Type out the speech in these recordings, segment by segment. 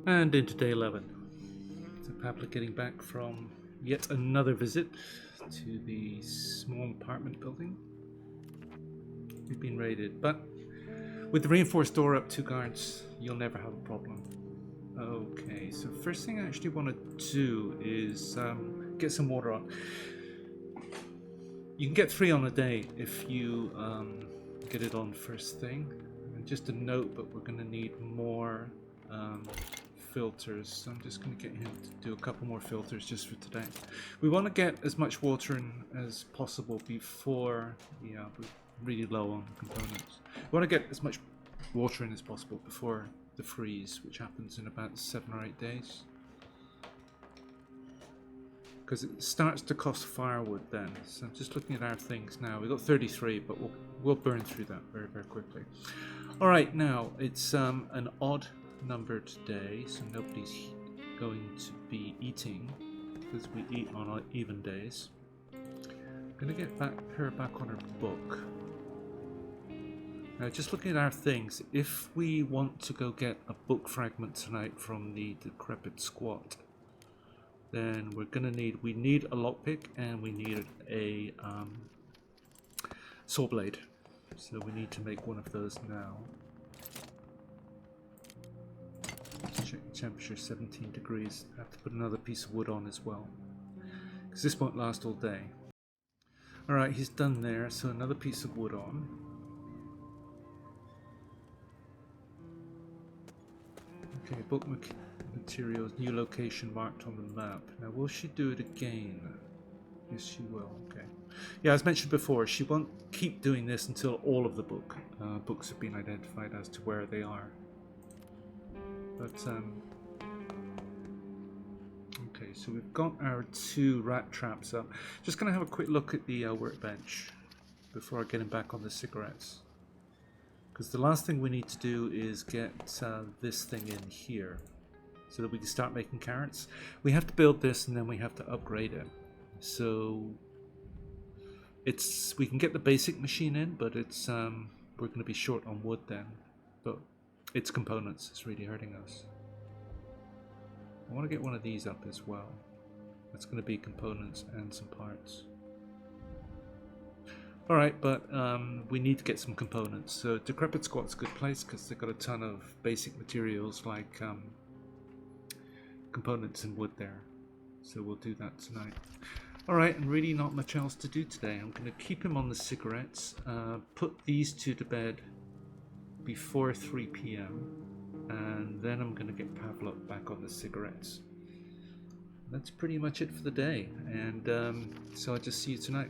And into day 11. So Pavla getting back from yet another visit to the small apartment building. We've been raided, but with the reinforced door up 2 guards, you'll never have a problem. Okay, so first thing I actually want to do is get some water on. You can get 3 on a day if you get it on first thing. And just a note, but we're going to need more filters, so I'm just going to get him to do a couple more filters just for today. We want to get as much water in as possible before, we're really low on components. We want to get as much water in as possible before the freeze, which happens in about 7 or 8 days. Because it starts to cost firewood then. So I'm just looking at our things now. We've got 33, but we'll burn through that very, very quickly. Alright, now it's an odd numbered day, so nobody's going to be eating because we eat on even days. I'm going to get her back on her book. Now, just looking at our things, if we want to go get a book fragment tonight from the Decrepit Squat, then we're going to need, we need a lockpick and we need a saw blade. So we need to make one of those now. Check the temperature, 17 degrees. I have to put another piece of wood on as well, because this won't last all day. Alright, he's done there, so another piece of wood on. Okay, book materials, new location marked on the map. Now, will she do it again? Yes, she will. Okay. Yeah, as mentioned before, she won't keep doing this until all of the books have been identified as to where they are. But, okay, so we've got our 2 rat traps up. Just going to have a quick look at the workbench before I get him back on the cigarettes. Because the last thing we need to do is get this thing in here so that we can start making carrots. We have to build this and then we have to upgrade it. So we can get the basic machine in, but it's we're going to be short on wood then. But it's components, it's really hurting us. I want to get one of these up as well. That's going to be components and some parts. Alright, but we need to get some components. So Decrepit Squat's a good place because they've got a ton of basic materials like components and wood there. So we'll do that tonight. Alright, and really not much else to do today. I'm going to keep him on the cigarettes, put these 2 to bed before 3 p.m. and then I'm going to get Pavla back on the cigarettes. That's pretty much it for the day, and so I'll just see you tonight.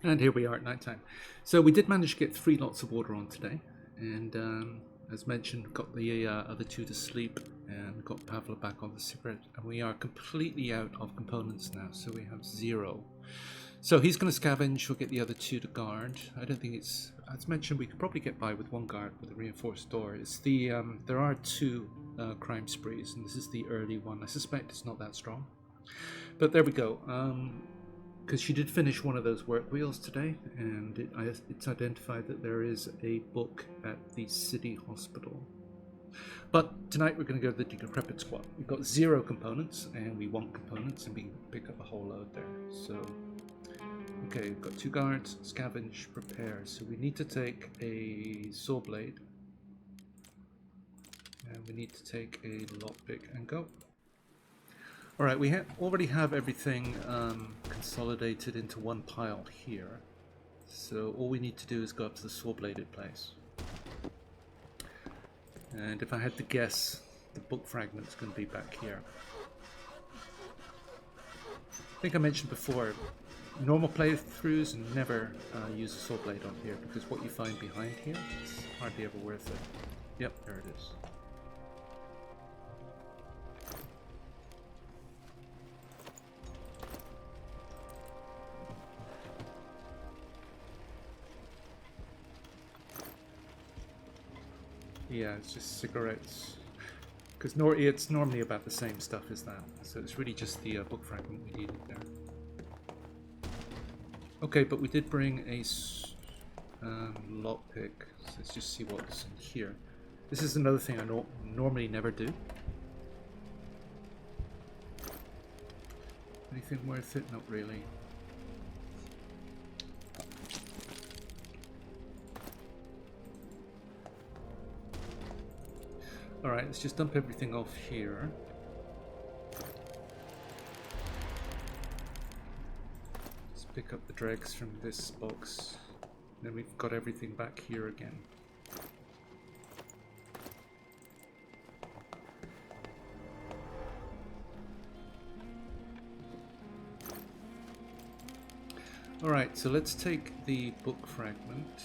And here we are at night time. So we did manage to get 3 lots of water on today, and as mentioned, got the other 2 to sleep and got Pavla back on the cigarette, and we are completely out of components now, so we have 0. So he's going to scavenge. We'll get the other 2 to guard. I don't think it's, as mentioned, we could probably get by with 1 guard with a reinforced door. It's the there are 2 crime sprees, and this is the early one. I suspect it's not that strong, but there we go. Because she did finish one of those work wheels today, and it's identified that there is a book at the city hospital. But tonight we're going to go to the Decrepit Squat. We've got 0 components, and we want components, and we can pick up a whole load there. So, okay, we've got 2 guards, scavenge, prepare. So we need to take a saw blade, and we need to take a lockpick and go. Alright, we already have everything consolidated into 1 pile here. So all we need to do is go up to the saw-bladed place. And if I had to guess, the book fragment's going to be back here. I think I mentioned before, normal playthroughs never use a saw blade on here, because what you find behind here is hardly ever worth it. Yep, there it is. Yeah, it's just cigarettes. Because it's normally about the same stuff as that. So it's really just the book fragment we needed there. Okay, but we did bring a lockpick. So let's just see what's in here. This is another thing I normally never do. Anything worth it? Not really. Alright, let's just dump everything off here. Let's pick up the dregs from this box. Then we've got everything back here again. Alright, so let's take the book fragment.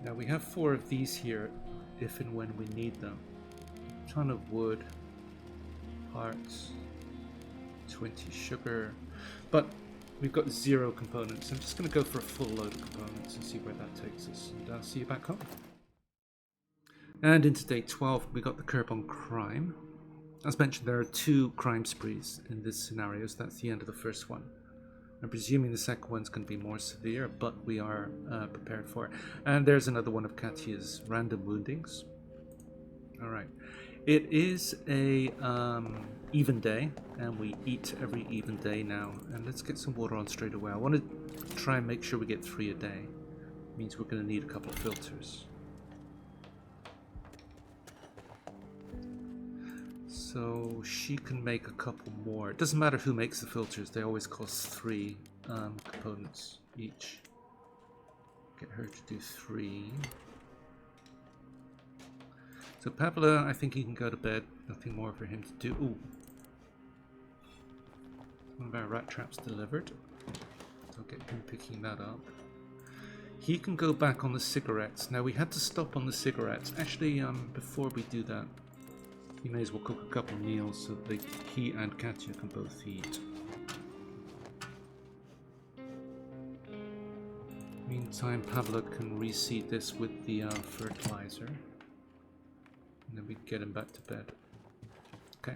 Now we have 4 of these here, if and when we need them. A ton of wood, parts, 20 sugar, but we've got 0 components. I'm just going to go for a full load of components and see where that takes us. And I'll see you back home. And into day 12, we got the curb on crime. As mentioned, there are 2 crime sprees in this scenario, so that's the end of the first one. I'm presuming the second one's going to be more severe, but we are prepared for it. And there's another one of Katya's random woundings. Alright. It is a even day, and we eat every even day now. And let's get some water on straight away. I want to try and make sure we get 3 a day. It means we're going to need a couple of filters. So she can make a couple more. It doesn't matter who makes the filters, they always cost 3 components each. Get her to do 3. So Pavla, I think he can go to bed. Nothing more for him to do. Ooh. One of our rat traps delivered. So I'll get him picking that up. He can go back on the cigarettes. Now we had to stop on the cigarettes. Actually, before we do that, he may as well cook a couple of meals so that he and Katya can both eat. Meantime, Pavla can reseed this with the fertilizer. And then we get him back to bed. Okay.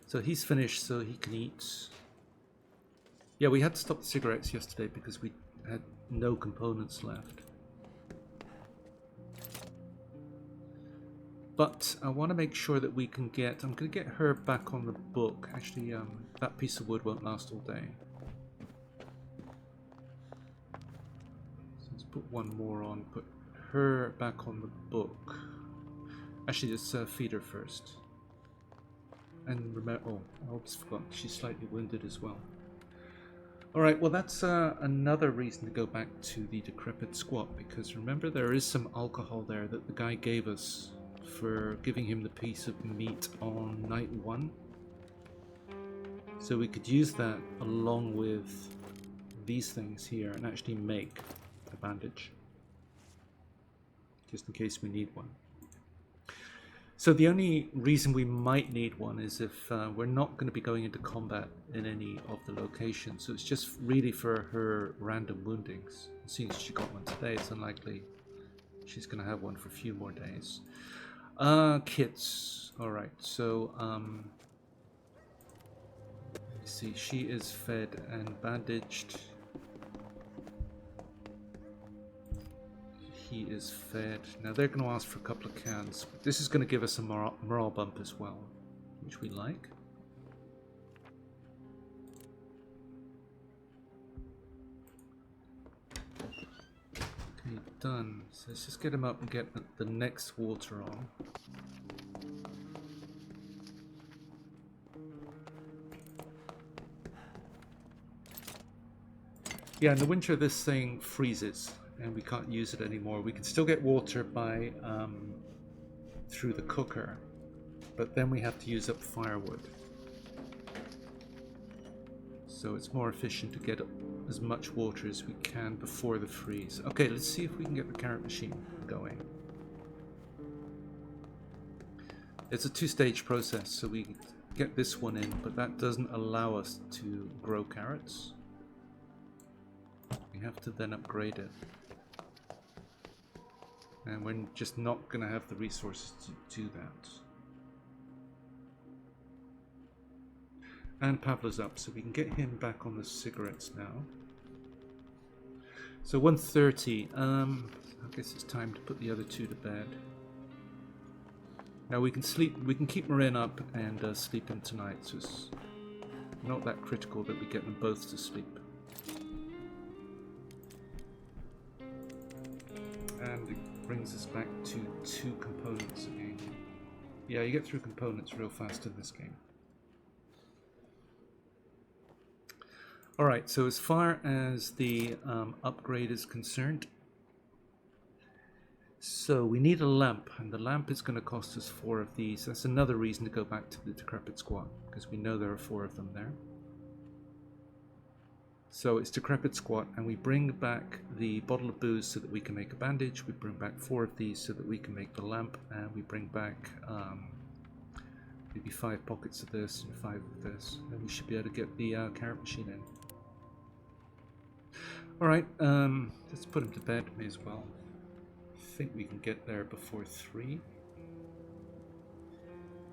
So he's finished, so he can eat. Yeah, we had to stop the cigarettes yesterday because we had no components left. But I want to make sure that we can get... I'm going to get her back on the book. Actually, that piece of wood won't last all day. So let's put one more on. Put her back on the book. Actually, let's feed her first. And remember... Oh, I almost forgot. She's slightly wounded as well. Alright, well that's another reason to go back to the decrepit squat. Because remember, there is some alcohol there that the guy gave us for giving him the piece of meat on night 1. So we could use that along with these things here and actually make a bandage. Just in case we need one. So the only reason we might need one is if we're not going to be going into combat in any of the locations. So it's just really for her random woundings. Seeing as she got one today, it's unlikely she's going to have one for a few more days. Kits. Alright, so, let's see, she is fed and bandaged. He is fed. Now they're going to ask for a couple of cans. This is going to give us a morale bump as well, which we like. Okay, done. So let's just get him up and get the next water on. Yeah, in the winter this thing freezes and we can't use it anymore. We can still get water by through the cooker, but then we have to use up firewood. So it's more efficient to get as much water as we can before the freeze. Okay, let's see if we can get the carrot machine going. It's a 2-stage process, so we get this one in, but that doesn't allow us to grow carrots. We have to then upgrade it. And we're just not going to have the resources to do that. And Pavla's up, so we can get him back on the cigarettes now. So 1:30. I guess it's time to put the other two to bed. Now we can sleep. We can keep Marin up and sleep in tonight. So it's not that critical that we get them both to sleep. And it brings us back to 2 components again. Yeah, you get through components real fast in this game. Alright, so as far as the upgrade is concerned, so we need a lamp, and the lamp is going to cost us 4 of these. That's another reason to go back to the Decrepit Squat, because we know there are 4 of them there. So it's Decrepit Squat, and we bring back the bottle of booze so that we can make a bandage. We bring back 4 of these so that we can make the lamp, and we bring back maybe 5 pockets of this and 5 of this, and we should be able to get the carrot machine in. Alright, let's put him to bed, may as well. I think we can get there before 3.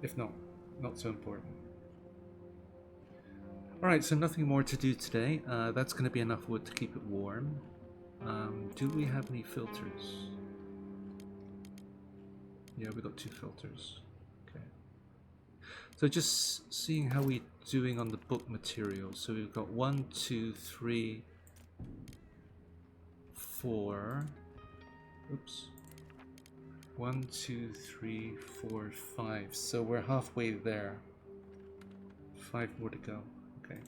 If not, not so important. Alright, so nothing more to do today. That's going to be enough wood to keep it warm. Do we have any filters? Yeah, we got 2 filters. Okay. So just seeing how we're doing on the book material. So we've got 1, 2, 3, 4. Oops. 1, 2, 3, 4, 5. So we're halfway there. 5 more to go. Okay.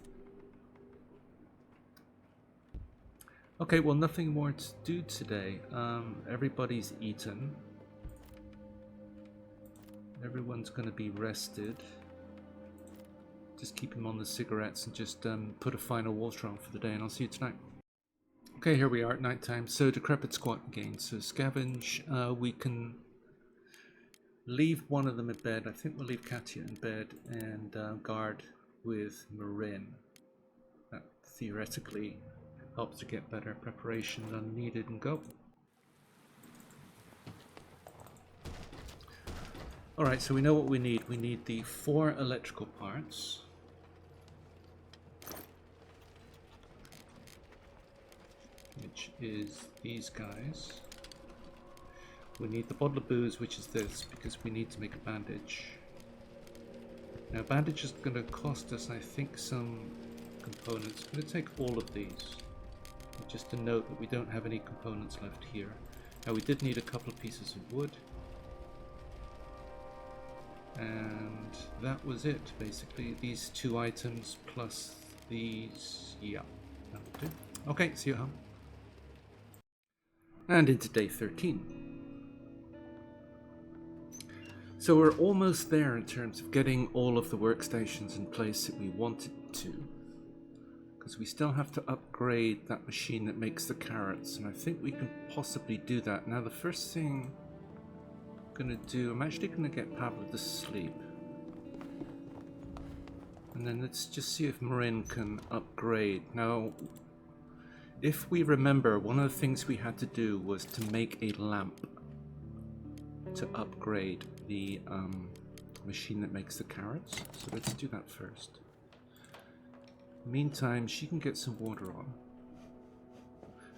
Okay, well, nothing more to do today. Everybody's eaten. Everyone's going to be rested. Just keep them on the cigarettes and just put a final water on for the day, and I'll see you tonight. Okay, here we are at night time. So Decrepit Squat again. So scavenge, we can leave one of them in bed. I think we'll leave Katia in bed and guard with Marin. That theoretically helps to get better preparation than needed and go. Alright, so we know what we need. We need the 4 electrical parts. Which is these guys. We need the bottle of booze, which is this, because we need to make a bandage. Now, bandage is going to cost us, I think, some components. I'm going to take all of these. Just to note that we don't have any components left here. Now, we did need a couple of pieces of wood. And that was it, basically. These 2 items plus these. Yeah, that will do. Okay, see you at home. And into day 13. So we're almost there in terms of getting all of the workstations in place that we wanted to. Because we still have to upgrade that machine that makes the carrots, and I think we can possibly do that. Now the first thing I'm going to do, I'm actually going to get Pablo to sleep. And then let's just see if Marin can upgrade. Now, if we remember, one of the things we had to do was to make a lamp to upgrade the machine that makes the carrots. So let's do that first. Meantime, she can get some water on.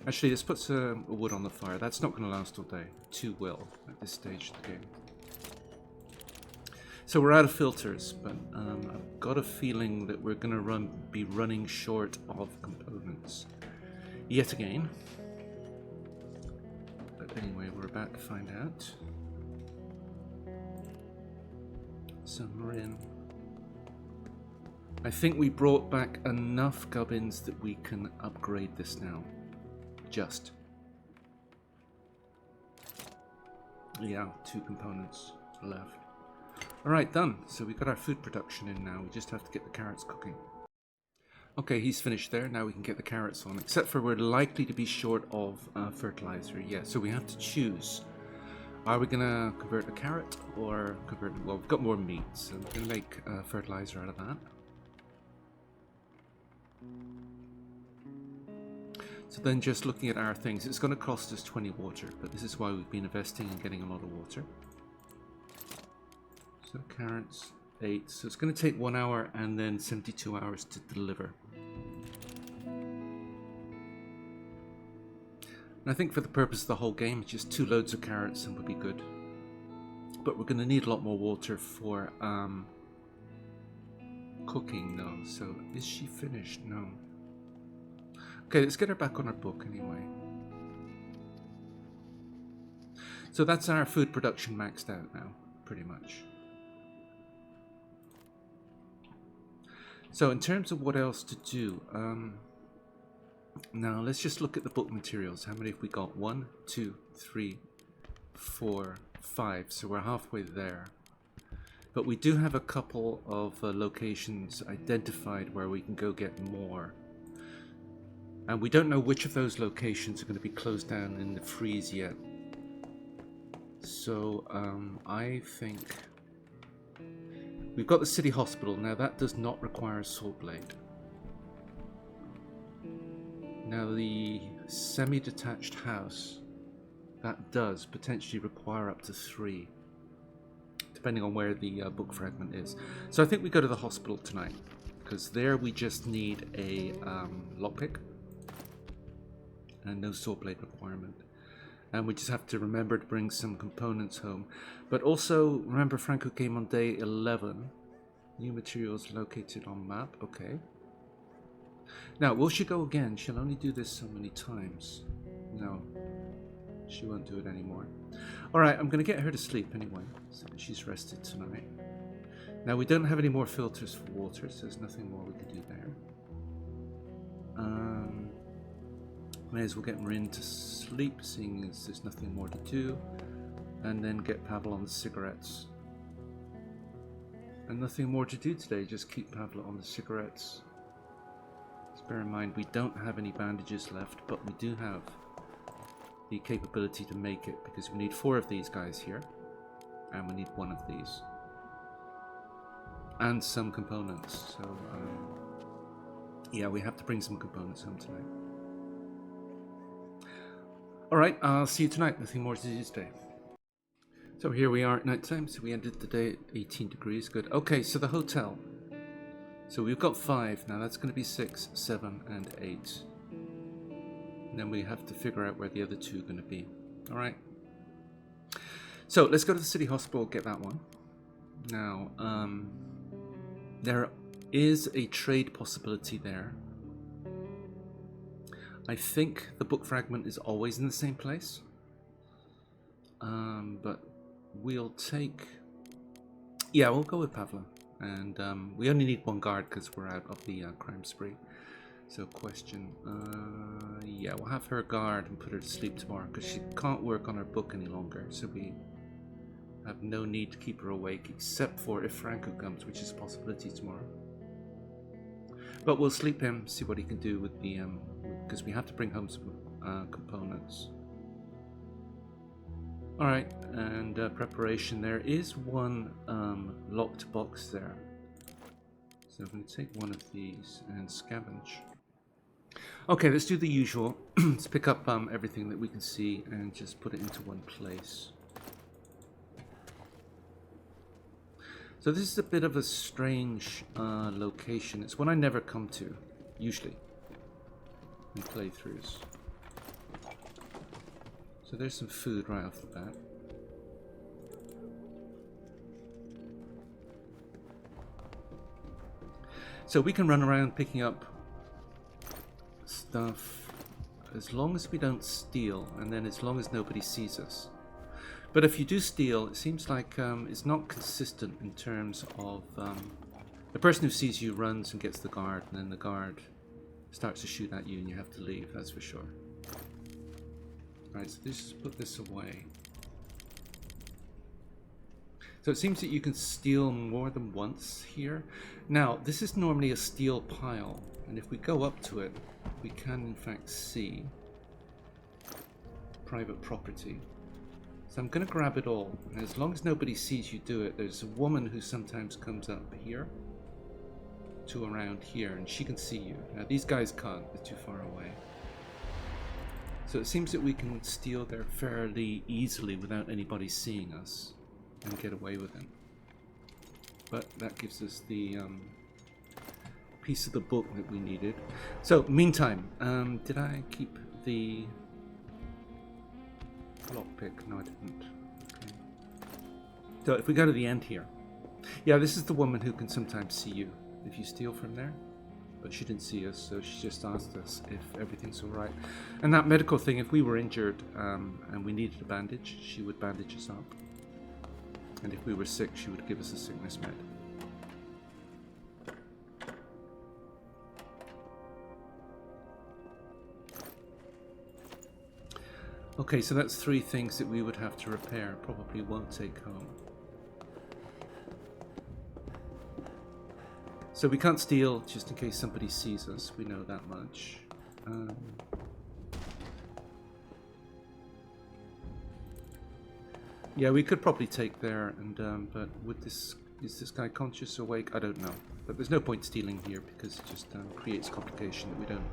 Actually, let's put some wood on the fire. That's not going to last all day. 2 will at this stage of the game. So we're out of filters, but I've got a feeling that we're going to be running short of components yet again. But anyway, we're about to find out. So Marin, I think we brought back enough gubbins that we can upgrade this now. Just. Yeah, 2 components left. Alright, done. So we've got our food production in now. We just have to get the carrots cooking. Okay, he's finished there. Now we can get the carrots on. Except for we're likely to be short of fertilizer. Yeah, so we have to choose. Are we going to convert a carrot or convert... Well, we've got more meat, so we're going to make fertilizer out of that. So then just looking at our things, it's going to cost us 20 water, but this is why we've been investing in getting a lot of water. So carrots, 8. So it's going to take 1 hour and then 72 hours to deliver. And I think for the purpose of the whole game, just 2 loads of carrots and would be good. But we're going to need a lot more water for cooking though. So is she finished? No. Okay, let's get her back on our book anyway. So that's our food production maxed out now, pretty much. So in terms of what else to do, now let's just look at the book materials. How many have we got? 1, 2, 3, 4, 5. So we're halfway there. But we do have a couple of locations identified where we can go get more. And we don't know which of those locations are going to be closed down in the freeze yet. So I think we've got the city hospital. Now that does not require a saw blade. Now the semi-detached house, that does potentially require up to 3, depending on where the book fragment is. So I think we go to the hospital tonight, because there we just need a lockpick and no saw blade requirement. And we just have to remember to bring some components home. But also, remember Franco came on day 11. New materials located on map. Okay. Now, will she go again? She'll only do this so many times. No. She won't do it anymore. Alright, I'm going to get her to sleep anyway, so that she's rested tonight. Now, we don't have any more filters for water, so there's nothing more we can do there. May as well get Marin to sleep, seeing as there's nothing more to do. And then get Pavel on the cigarettes. And nothing more to do today, just keep Pavel on the cigarettes. Just bear in mind, we don't have any bandages left, but we do have the capability to make it, because we need 4 of these guys here. And we need 1 of these. And some components, so yeah, we have to bring some components home tonight. Alright, I'll see you tonight. Nothing more to do today. So here we are at night time. So we ended the day at 18 degrees. Good. Okay, so the hotel. So we've got 5. Now that's going to be 6, 7, and 8. And then we have to figure out where the other 2 are going to be. Alright. So let's go to the city hospital, get that one. Now, there is a trade possibility there. I think the book fragment is always in the same place. But we'll take... Yeah, we'll go with Pavla. And we only need 1 guard because we're out of the crime spree. So question... yeah, we'll have her guard and put her to sleep tomorrow because she can't work on her book any longer. So we have no need to keep her awake except for if Franco comes, which is a possibility tomorrow. But we'll sleep him, see what he can do with the... because we have to bring home some components. Alright, and preparation. There is 1 locked box there. So I'm going to take 1 of these and scavenge. Okay, let's do the usual. Let's pick up everything that we can see and just put it into 1 place. So this is a bit of a strange location. It's one I never come to, usually, in playthroughs. So there's some food right off the bat. So we can run around picking up stuff as long as we don't steal, and then as long as nobody sees us. But if you do steal, it seems like it's not consistent in terms of the person who sees you runs and gets the guard, and then the guard starts to shoot at you and you have to leave, that's for sure. Alright, so let's just put this away. So it seems that you can steal more than once here. Now, this is normally a steel pile, and if we go up to it, we can in fact see private property. So I'm going to grab it all, and as long as nobody sees you do it, there's a woman who sometimes comes up here to around here, and she can see you. Now these guys can't, they're too far away. So it seems that we can steal there fairly easily without anybody seeing us and get away with it. But that gives us the piece of the book that we needed. So meantime, did I keep the Lockpick. No, I didn't. Okay. So if we go to the end here. Yeah, this is the woman who can sometimes see you if you steal from there. But she didn't see us, so she just asked us if everything's alright. And that medical thing, if we were injured and we needed a bandage, she would bandage us up. And if we were sick, she would give us a sickness med. Okay, so that's 3 things that we would have to repair. Probably won't take home. So we can't steal just in case somebody sees us. We know that much. Yeah, we could probably take there, and but with this, is this guy conscious or awake? I don't know. But there's no point stealing here because it just creates complication that we don't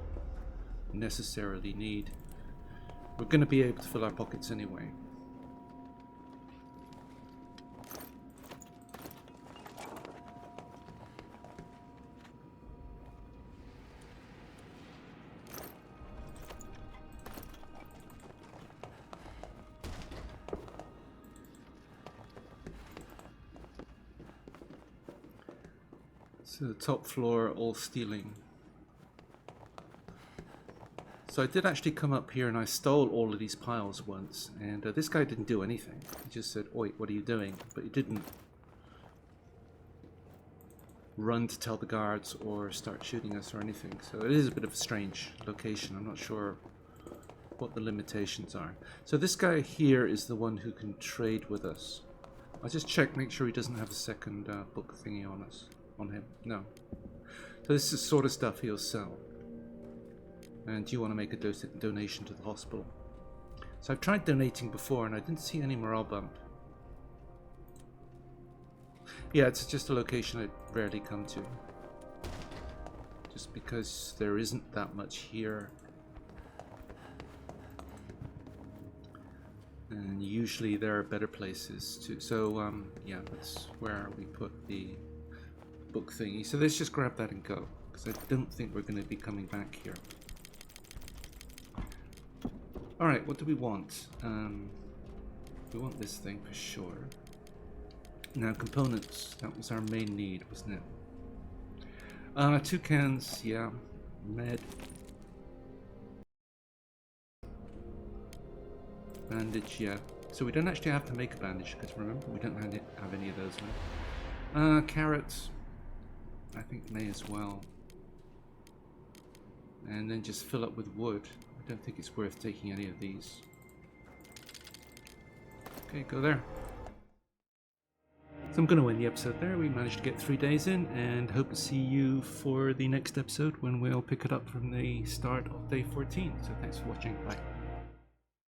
necessarily need. We're going to be able to fill our pockets anyway. So the top floor, all stealing. So I did actually come up here and I stole all of these piles once, and this guy didn't do anything. He just said, "Oi, what are you doing?" But he didn't run to tell the guards or start shooting us or anything. So it is a bit of a strange location. I'm not sure what the limitations are. So this guy here is the one who can trade with us. I'll just check, make sure he doesn't have a second book thingy on us. On him. No. So this is the sort of stuff he'll sell. And do you want to make a donation to the hospital? So I've tried donating before and I didn't see any morale bump. Yeah, it's just a location I rarely come to. Just because there isn't that much here. And usually there are better places to. So yeah, that's where we put the book thingy. So let's just grab that and go, because I don't think we're going to be coming back here. Alright, what do we want? We want this thing for sure. Now components, that was our main need, wasn't it? 2 cans, yeah. Med. Bandage, yeah. So we don't actually have to make a bandage, because remember, we don't have any of those left. Carrots. I think may as well. And then just fill up with wood. I don't think it's worth taking any of these. Okay, go there. So I'm going to end the episode there. We managed to get 3 days in, and hope to see you for the next episode when we'll pick it up from the start of day 14. So thanks for watching. Bye.